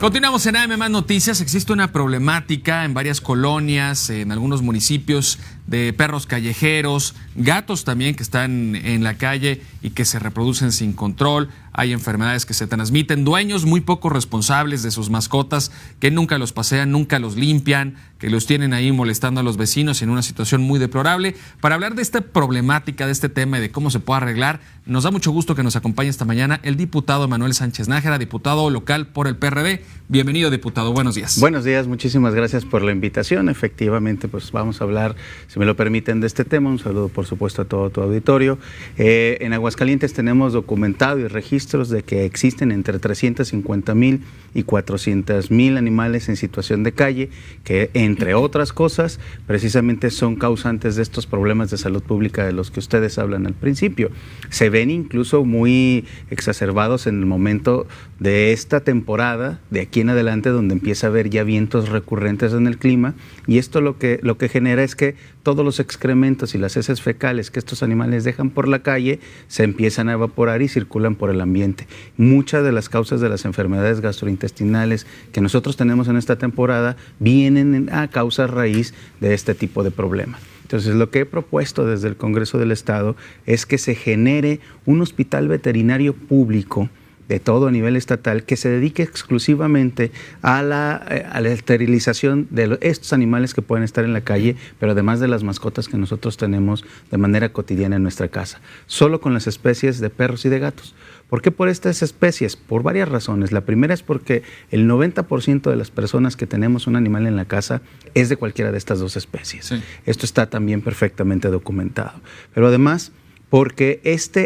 Continuamos en AM Más Noticias. Existe una problemática en varias colonias, en algunos municipios, de perros callejeros, gatos también que están en la calle y que se reproducen sin control. Hay enfermedades que se transmiten, dueños muy poco responsables de sus mascotas que nunca los pasean, nunca los limpian, que los tienen ahí molestando a los vecinos en una situación muy deplorable. Para hablar de esta problemática, de este tema y de cómo se puede arreglar, nos da mucho gusto que nos acompañe esta mañana el diputado Manuel Sánchez Nájera, diputado local por el PRD. Bienvenido, diputado. Buenos días. Buenos días, muchísimas gracias por la invitación. Efectivamente, pues vamos a hablar, si me lo permiten, de este tema. Un saludo, por supuesto, a todo tu auditorio. En Aguascalientes tenemos documentado y registros de que existen entre 350,000 y 400,000 animales en situación de calle, que entre otras cosas, precisamente son causantes de estos problemas de salud pública de los que ustedes hablan al principio. Se ven incluso muy exacerbados en el momento de esta temporada, de aquí en adelante, donde empieza a haber ya vientos recurrentes en el clima, y esto lo que genera es que todos los excrementos y las heces fecales que estos animales dejan por la calle se empiezan a evaporar y circulan por el ambiente. Muchas de las causas de las enfermedades gastrointestinales que nosotros tenemos en esta temporada vienen a causa raíz de este tipo de problema. Entonces, lo que he propuesto desde el Congreso del Estado es que se genere un hospital veterinario público de todo a nivel estatal que se dedique exclusivamente a la esterilización de estos animales que pueden estar en la calle, pero además de las mascotas que nosotros tenemos de manera cotidiana en nuestra casa, solo con las especies de perros y de gatos. ¿Por qué por estas especies? Por varias razones. La primera es porque el 90% de las personas que tenemos un animal en la casa es de cualquiera de estas dos especies. Sí. Esto está también perfectamente documentado. Pero además, porque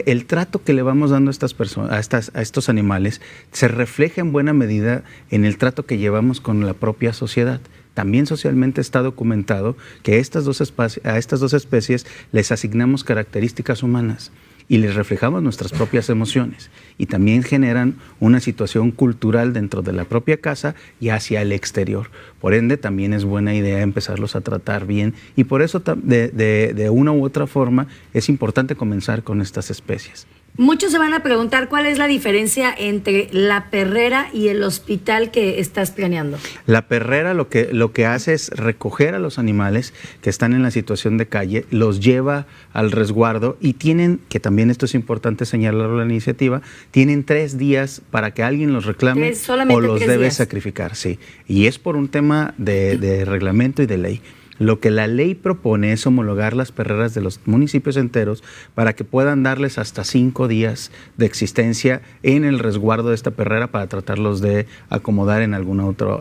el trato que le vamos dando a estas personas, a estos animales, se refleja en buena medida en el trato que llevamos con la propia sociedad. También socialmente está documentado que a estas dos especies les asignamos características humanas y les reflejamos nuestras propias emociones, y también generan una situación cultural dentro de la propia casa y hacia el exterior. Por ende, también es buena idea empezarlos a tratar bien, y por eso de una u otra forma es importante comenzar con estas especies. Muchos se van a preguntar cuál es la diferencia entre la perrera y el hospital que estás planeando. La perrera lo que hace es recoger a los animales que están en la situación de calle, los lleva al resguardo y tienen, que también esto es importante señalarlo en la iniciativa, tienen 3 días para que alguien los reclame o los debe sacrificar. Sí, y es por un tema de reglamento y de ley. Lo que la ley propone es homologar las perreras de los municipios enteros para que puedan darles hasta 5 días de existencia en el resguardo de esta perrera para tratarlos de acomodar en algún otro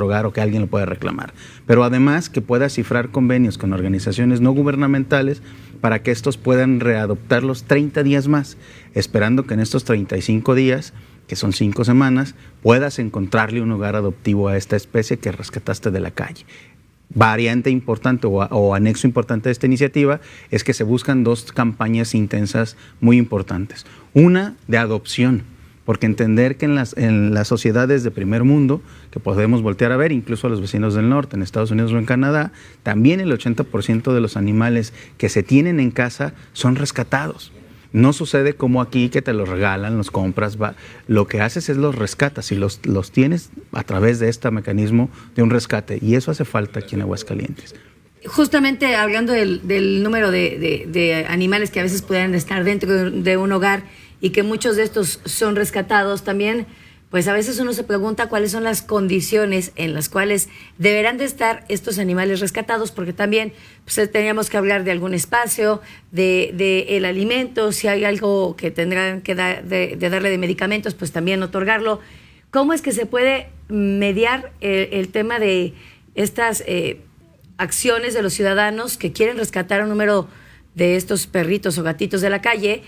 hogar o que alguien lo pueda reclamar. Pero además que pueda cifrar convenios con organizaciones no gubernamentales para que estos puedan readoptarlos 30 días más, esperando que en estos 35 días, que son 5 semanas, puedas encontrarle un hogar adoptivo a esta especie que rescataste de la calle. Variante importante o anexo importante de esta iniciativa es que se buscan 2 campañas intensas muy importantes. Una de adopción, porque entender que en las sociedades de primer mundo, que podemos voltear a ver, incluso a los vecinos del norte, en Estados Unidos o en Canadá, también el 80% de los animales que se tienen en casa son rescatados. No sucede como aquí, que te los regalan, los compras, lo que haces es los rescatas y los tienes a través de este mecanismo de un rescate, y eso hace falta aquí en Aguascalientes. Justamente hablando del número de animales que a veces pueden estar dentro de un hogar y que muchos de estos son rescatados también, pues a veces uno se pregunta cuáles son las condiciones en las cuales deberán de estar estos animales rescatados, porque también pues, teníamos que hablar de algún espacio, de el alimento, si hay algo que tendrán que darle de medicamentos, pues también otorgarlo. ¿Cómo es que se puede mediar el tema de estas acciones de los ciudadanos que quieren rescatar un número de estos perritos o gatitos de la calle,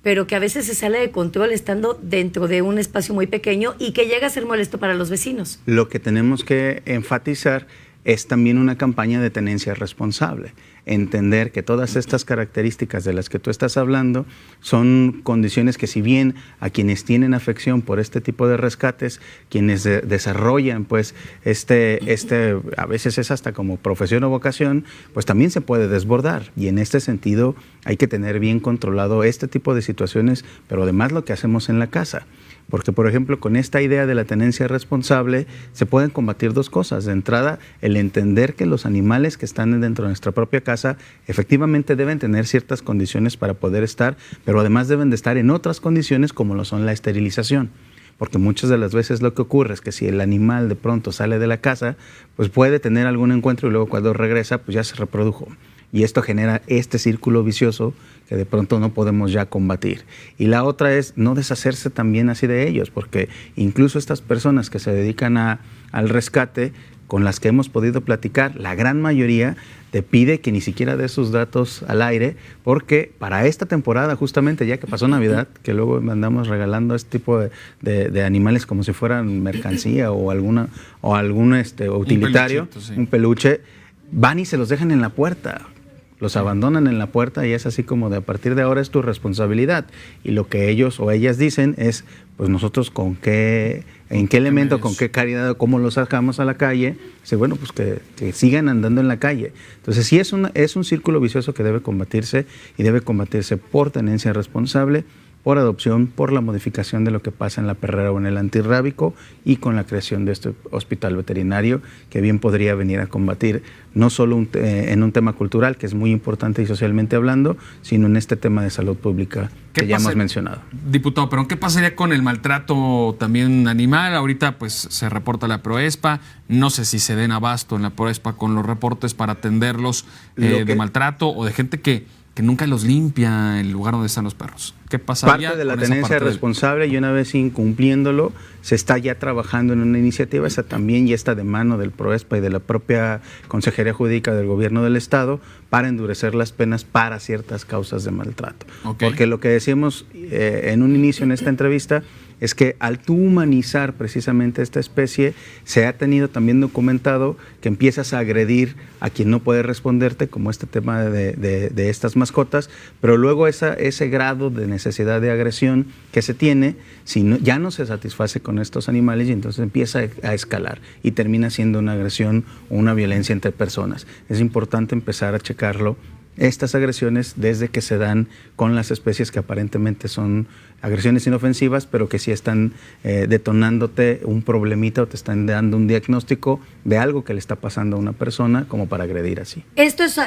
pero que a veces se sale de control estando dentro de un espacio muy pequeño y que llega a ser molesto para los vecinos? Lo que tenemos que enfatizar es también una campaña de tenencia responsable. Entender que todas estas características de las que tú estás hablando son condiciones que, si bien a quienes tienen afección por este tipo de rescates, quienes desarrollan pues a veces es hasta como profesión o vocación, pues también se puede desbordar, y en este sentido hay que tener bien controlado este tipo de situaciones, pero además lo que hacemos en la casa. Porque, por ejemplo, con esta idea de la tenencia responsable se pueden combatir dos cosas. De entrada, el entender que los animales que están dentro de nuestra propia casa efectivamente deben tener ciertas condiciones para poder estar, pero además deben de estar en otras condiciones como lo son la esterilización. Porque muchas de las veces lo que ocurre es que si el animal de pronto sale de la casa, pues puede tener algún encuentro y luego cuando regresa, pues ya se reprodujo. Y esto genera este círculo vicioso que de pronto no podemos ya combatir. Y la otra es no deshacerse también así de ellos, porque incluso estas personas que se dedican al rescate, con las que hemos podido platicar, la gran mayoría te pide que ni siquiera des sus datos al aire, porque para esta temporada, justamente ya que pasó Navidad, que luego andamos regalando este tipo de animales como si fueran mercancía o algún utilitario, un peluche, van y se los dejan en la puerta. Los abandonan en la puerta y es así como de a partir de ahora es tu responsabilidad. Y lo que ellos o ellas dicen es, pues nosotros en qué elemento, con qué calidad, cómo los sacamos a la calle. Dice, bueno, pues que sigan andando en la calle. Entonces sí es un círculo vicioso que debe combatirse y debe combatirse por tenencia responsable, por adopción, por la modificación de lo que pasa en la perrera o en el antirrábico y con la creación de este hospital veterinario que bien podría venir a combatir no solo en un tema cultural que es muy importante y socialmente hablando, sino en este tema de salud pública que ya hemos mencionado. Diputado, pero ¿qué pasaría con el maltrato también animal? Ahorita pues se reporta la Proespa, no sé si se den abasto en la Proespa con los reportes para atenderlos de maltrato o de gente que nunca los limpia el lugar donde están los perros. ¿Qué pasaría? Parte de la tenencia responsable y una vez incumpliéndolo, se está ya trabajando en una iniciativa, esa también ya está de mano del Proespa y de la propia Consejería Jurídica del Gobierno del Estado para endurecer las penas para ciertas causas de maltrato. Okay. Porque lo que decíamos en un inicio en esta entrevista es que al tú humanizar precisamente esta especie, se ha tenido también documentado que empiezas a agredir a quien no puede responderte, como este tema de estas mascotas, pero luego ese grado de necesidad de agresión que se tiene, ya no se satisface con estos animales y entonces empieza a escalar y termina siendo una agresión o una violencia entre personas. Es importante empezar a checarlo estas agresiones desde que se dan con las especies que aparentemente son agresiones inofensivas, pero que sí están detonándote un problemita o te están dando un diagnóstico de algo que le está pasando a una persona como para agredir así. Esto es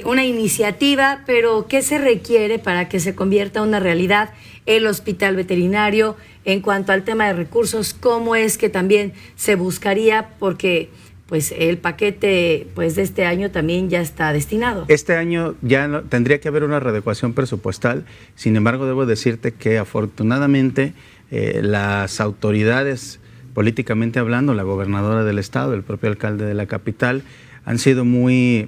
una iniciativa, pero ¿qué se requiere para que se convierta en una realidad el hospital veterinario? En cuanto al tema de recursos, ¿cómo es que también se buscaría? Porque pues el paquete pues de este año también ya está destinado. Este año ya tendría que haber una readecuación presupuestal, sin embargo debo decirte que afortunadamente las autoridades, políticamente hablando, la gobernadora del estado, el propio alcalde de la capital, han sido muy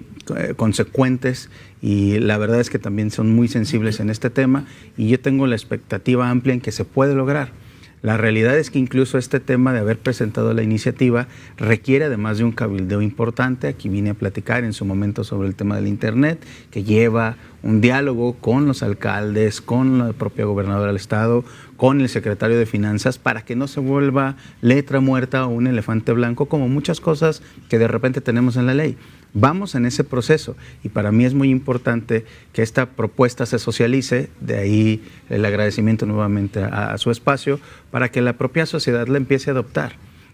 consecuentes y la verdad es que también son muy sensibles en este tema y yo tengo la expectativa amplia en que se puede lograr. La realidad es que incluso este tema de haber presentado la iniciativa requiere además de un cabildeo importante. Aquí vine a platicar en su momento sobre el tema del Internet, que lleva un diálogo con los alcaldes, con la propia gobernadora del estado, con el secretario de Finanzas, para que no se vuelva letra muerta o un elefante blanco, como muchas cosas que de repente tenemos en la ley. Vamos en ese proceso y para mí es muy importante que esta propuesta se socialice, de ahí el agradecimiento nuevamente a su espacio, para que la propia sociedad la empiece a adoptar.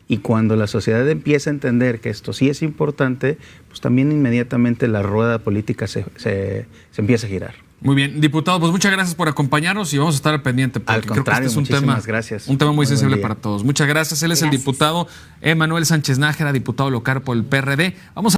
Y cuando la sociedad empieza a entender que esto sí es importante, pues también inmediatamente la rueda política se empieza a girar. Muy bien, diputado, pues muchas gracias por acompañarnos y vamos a estar al pendiente. Al contrario, creo que este es un tema muy sensible para todos. Muchas gracias. Él es el diputado Emanuel Sánchez Nájera, diputado local por el PRD. Vamos a